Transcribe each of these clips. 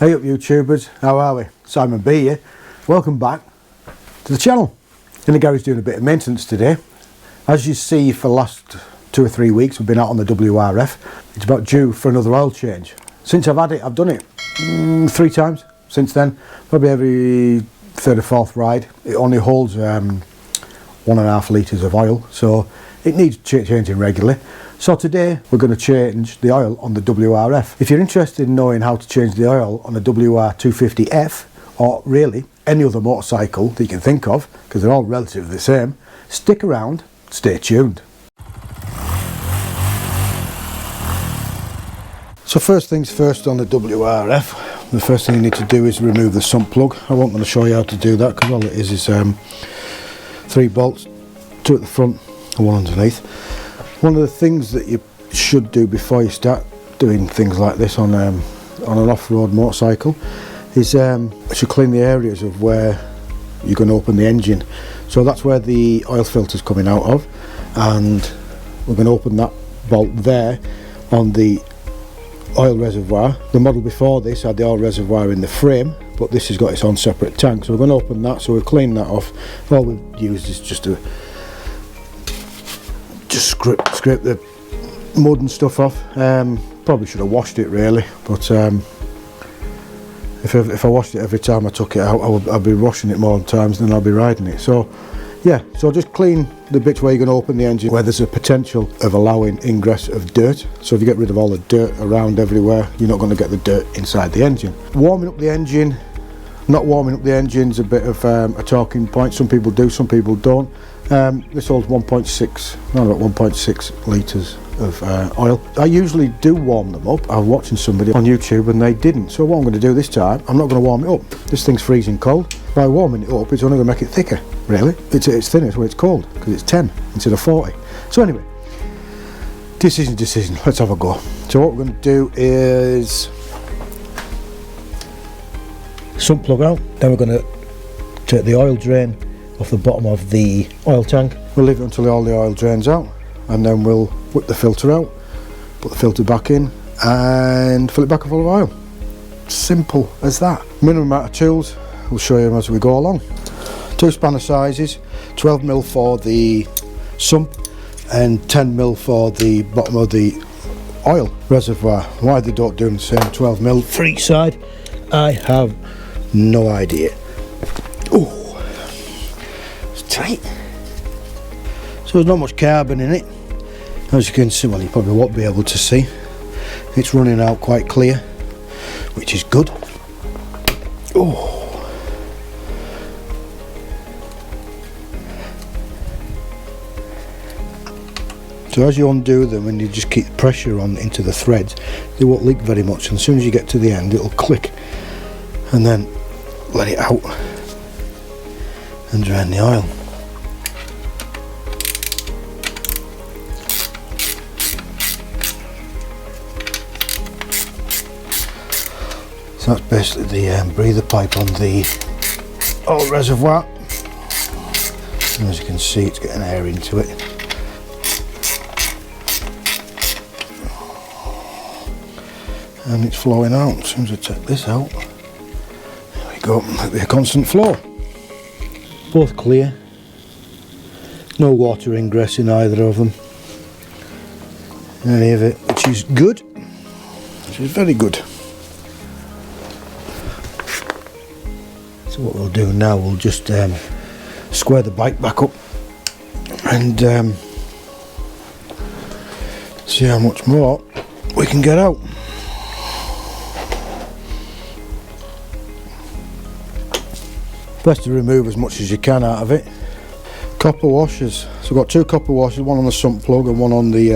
Hey up YouTubers, how are we? Simon B here. Welcome back to the channel. In the garage doing a bit of maintenance today. As you see, for the last 2 or 3 weeks we've been out on the WRF. It's about due for another oil change. Since I've had it, I've done it 3 times since then. Probably every third or fourth ride. It only holds 1.5 litres of oil, so it needs changing regularly. So today we're going to change the oil on the WRF. If you're interested in knowing how to change the oil on a WR250F, or really any other motorcycle that you can think of, because they're all relatively the same, stick around, stay tuned. So first things first on the WRF, the first thing you need to do is remove the sump plug. I won't going to show you how to do that because all it is 3 bolts, 2 at the front and 1 underneath. One of the things that you should do before you start doing things like this on an off-road motorcycle is you should clean the areas of where you're going to open the engine. So that's where the oil filter is coming out of, and we're going to open that bolt there on the oil reservoir. The model before this had the oil reservoir in the frame, but this has got its own separate tank, so we're going to open that. So we've cleaned that off. All we've used is just scrape the mud and stuff off. Probably should have washed it really, but if I washed it every time I took it out, I'd be washing it more times than I'll be riding it. So yeah, so just clean the bits where you're going to open the engine, where there's a potential of allowing ingress of dirt. So if you get rid of all the dirt around everywhere, you're not going to get the dirt inside the engine. Warming up the engine, not warming up the engine is a bit of a talking point. Some people do, some people don't. This holds 1.6 litres of oil. I usually do warm them up. I was watching somebody on YouTube and they didn't. So what I'm going to do this time, I'm not going to warm it up. This thing's freezing cold. By warming it up, it's only going to make it thicker, really. It's thinner when it's cold, because it's 10 instead of 40. So anyway, decision, let's have a go. So what we're going to do is sump plug out, then we're going to take the oil drain off the bottom of the oil tank. We'll leave it until all the oil drains out, and then we'll whip the filter out, put the filter back in and fill it back full of oil. Simple as that. Minimum amount of tools, we'll show you as we go along. 2 spanner sizes, 12mm for the sump and 10mm for the bottom of the oil reservoir. Why they don't do them the same 12mm for each side, I have no idea. Oh, it's tight. So there's not much carbon in it. As you can see, well, you probably won't be able to see, it's running out quite clear, which is good. Oh. So as you undo them and you just keep pressure on into the threads, they won't leak very much, and as soon as you get to the end it'll click, and then let it out and drain the oil. So that's basically the breather pipe on the oil reservoir, and as you can see it's getting air into it. And it's flowing out. As soon as I take this out, there we go, it'll be a constant flow. Both clear, no water ingress in either of them, any of it, which is good, which is very good. So what we'll do now, we'll just square the bike back up and see how much more we can get out. Best to remove as much as you can out of it. Copper washers. So I've got 2 copper washers, one on the sump plug and one on the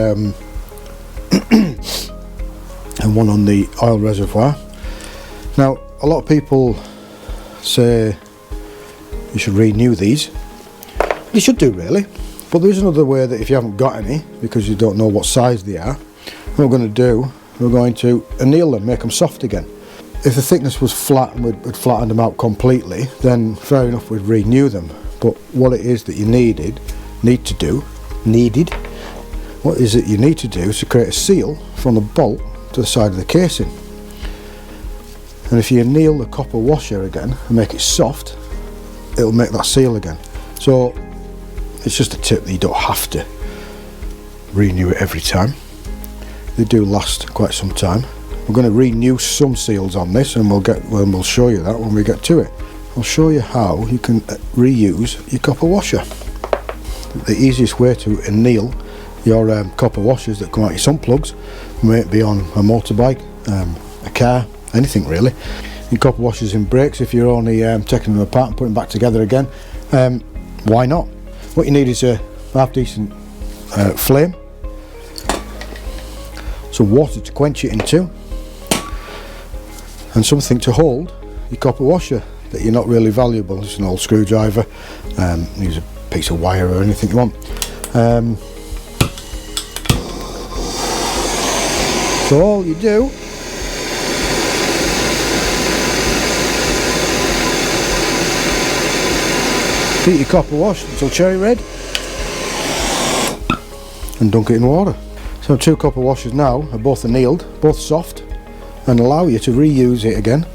and one on the oil reservoir. Now a lot of people say you should renew these. You should do really, but there's another way that if you haven't got any, because you don't know what size they are, what we're going to do, we're going to anneal them, make them soft again. If the thickness was flat and we'd flattened them out completely, then fair enough, we'd renew them. But what it is that you need to do is to create a seal from the bolt to the side of the casing. and if you anneal the copper washer again and make it soft, it'll make that seal again. So it's just a tip that you don't have to renew it every time. They do last quite some time. We're going to renew some seals on this, and we'll show you that when we get to it. I'll show you how you can reuse your copper washer. The easiest way to anneal your copper washers that come out your sump plugs, may it be on a motorbike, a car, anything really. Your copper washers in brakes, if you're only taking them apart and putting them back together again, why not? What you need is a half decent flame, some water to quench it into, and something to hold your copper washer that you're not really valuable. Just an old screwdriver, use a piece of wire or anything you want. So all you do heat your copper wash until cherry red and dunk it in water. So 2 copper washers now are both annealed, both soft, and allow you to reuse it again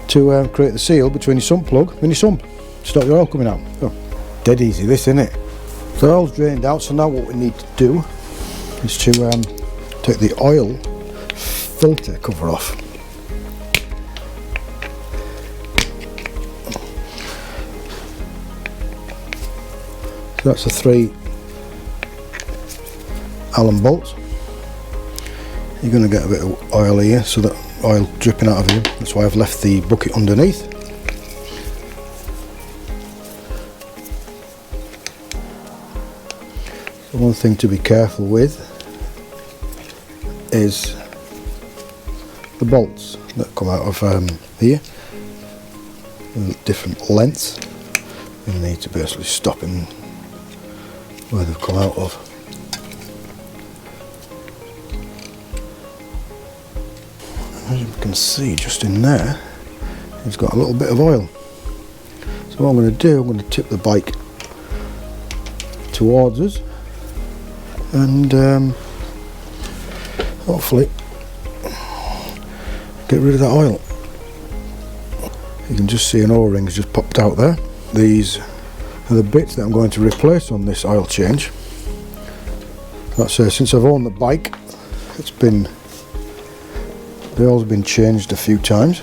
to create the seal between your sump plug and your sump. Stop your oil coming out. Oh, dead easy this, isn't it? So the oil's drained out, so now what we need to do is to take the oil filter cover off. So that's the 3 Allen bolts. You're going to get a bit of oil here, so that oil dripping out of here. That's why I've left the bucket underneath. So one thing to be careful with is the bolts that come out of here, different lengths. You need to basically stop them where they've come out of. As you can see, just in there, it's got a little bit of oil. So what I'm going to do, I'm going to tip the bike towards us, and hopefully get rid of that oil. You can just see an O-ring has just popped out there. These are the bits that I'm going to replace on this oil change. That's since I've owned the bike, the oil's been changed a few times,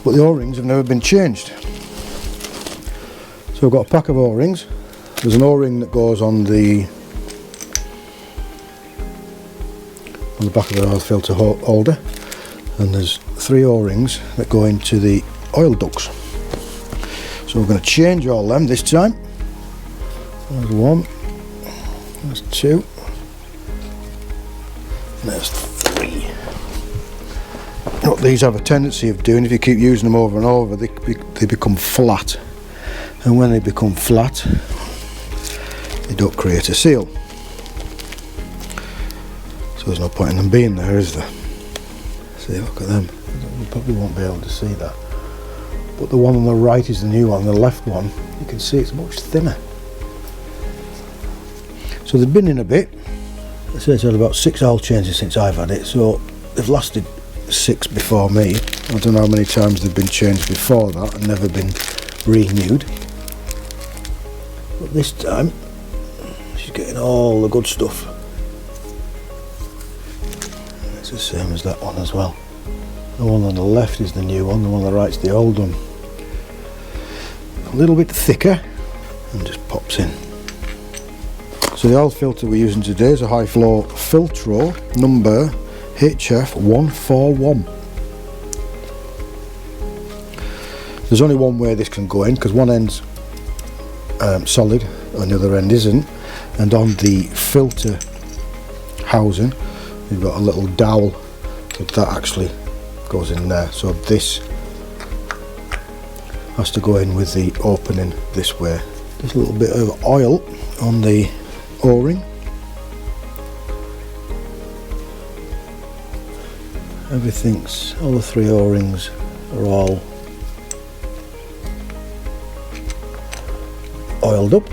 but the O-rings have never been changed. So I've got a pack of O-rings. There's an O-ring that goes on the back of the oil filter holder, and there's 3 O-rings that go into the oil ducts. So we're going to change all them this time. There's 1, there's 2, and there's 3. What these have a tendency of doing, if you keep using them over and over, they become flat, and when they become flat, they don't create a seal. So there's no point in them being there, is there? See, look at them. You probably won't be able to see that, but the one on the right is the new one. The left one, you can see it's much thinner. So they've been in a bit. I say it's had about 6 oil changes since I've had it, so they've lasted 6 before me. I don't know how many times they've been changed before that and never been renewed. But this time, she's getting all the good stuff. It's the same as that one as well. The one on the left is the new one, the one on the right's the old one. A little bit thicker and just pops in. So the oil filter we're using today is a high flow Filtro number HF141. There's only one way this can go in, because one end's solid and the other end isn't, and on the filter housing you've got a little dowel, so that actually goes in there. So this has to go in with the opening this way. There's a little bit of oil on the O-ring. All the 3 O-rings are all oiled up.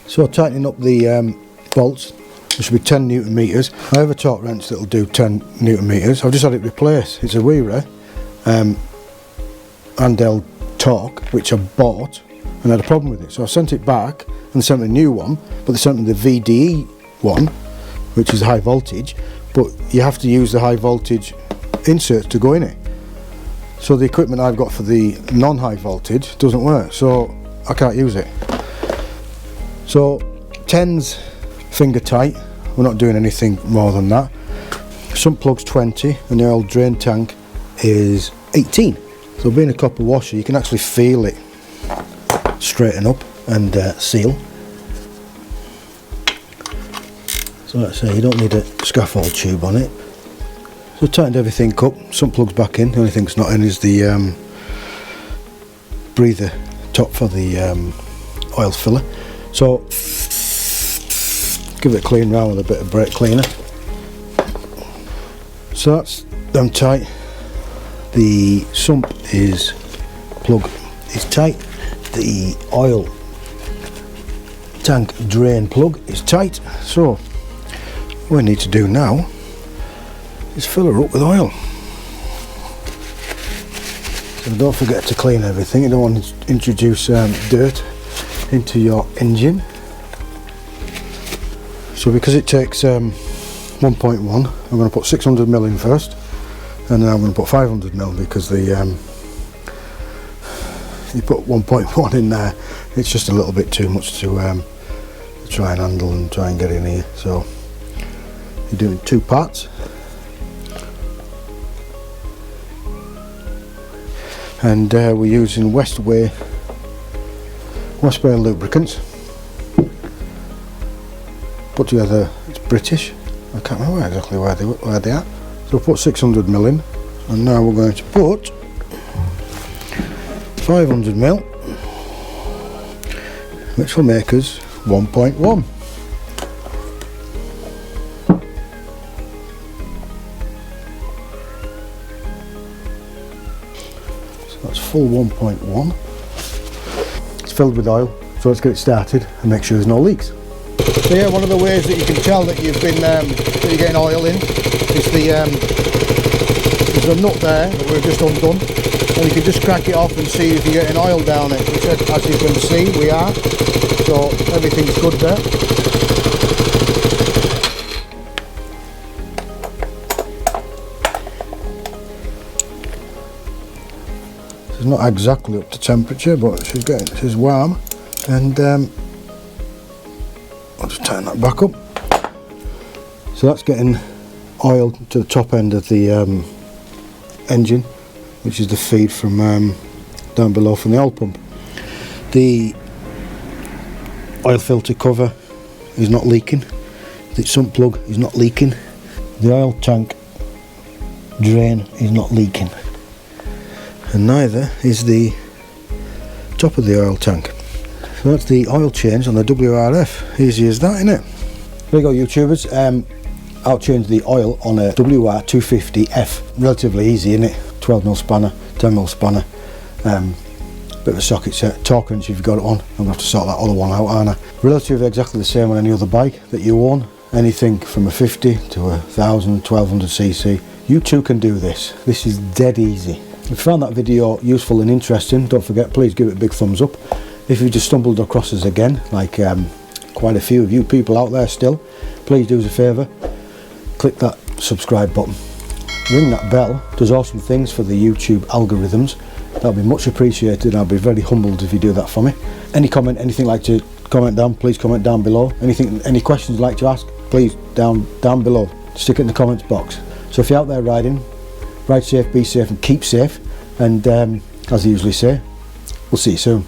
So tightening up the bolts, there should be 10 Newton meters. I have a torque wrench that will do 10 Newton meters. I've just had it replaced. It's a WR Anneal torque, which I bought and had a problem with it. So I sent it back and they sent me a new one, but they sent me the VDE one, which is high voltage, but you have to use the high voltage inserts to go in it. So the equipment I've got for the non-high voltage doesn't work, so I can't use it. So 10's finger tight, we're not doing anything more than that. Sump plug's 20 and the oil drain tank is 18. So being a copper washer, you can actually feel it straighten up and seal. So let's say you don't need a scaffold tube on it. So tightened everything up, sump plug's back in. The only thing that's not in is the breather top for the oil filler. So give it a clean round with a bit of brake cleaner. So that's them tight. The sump plug is tight. The oil tank drain plug is tight. So what we need to do now is fill her up with oil. So don't forget to clean everything. You don't want to introduce dirt into your engine. So because it takes 1.1, I'm going to put 600ml in first, and then I'm going to put 500ml because the you put 1.1 in there, it's just a little bit too much to try and handle and try and get in here. So you're doing 2 parts, and we're using Westway lubricants. Put together, it's British. I can't remember exactly where they are. So put 600ml in, and now we're going to put 500ml, which will make us 1.1. So that's full 1.1. It's filled with oil, so let's get it started and make sure there's no leaks. So yeah, one of the ways that you can tell that you've been that you're getting oil in is there's a nut there that we've just undone, and you can just crack it off and see if you're getting oil down it, which as you can see we are. So everything's good there. It's not exactly up to temperature, but she's warm, and I'll just tighten that back up. So that's getting oil to the top end of the engine, which is the feed from down below from the oil pump. The oil filter cover is not leaking, the sump plug is not leaking, the oil tank drain is not leaking, and neither is the top of the oil tank. So that's the oil change on the WRF. Easy as that, innit? There you go, YouTubers. I'll change the oil on a WR250F. Relatively easy, innit? 12mm spanner, 10mm spanner, bit of a socket set, torque wrench if you've got it on. I'm going to have to sort that other one out, aren't I? Relatively exactly the same on any other bike that you own. Anything from a 50 to a 1000, 1200cc. You too can do this. This is dead easy. If you found that video useful and interesting, don't forget, please give it a big thumbs up. If you just stumbled across us again, like quite a few of you people out there still, please do us a favour, click that subscribe button, ring that bell. Does awesome things for the YouTube algorithms. That'll be much appreciated. I'll be very humbled if you do that for me. Any comment, anything like to comment down, please comment down below. Any questions you'd like to ask, please down below, stick it in the comments box. So if you're out there riding, ride safe, be safe and keep safe, and as I usually say, we'll see you soon.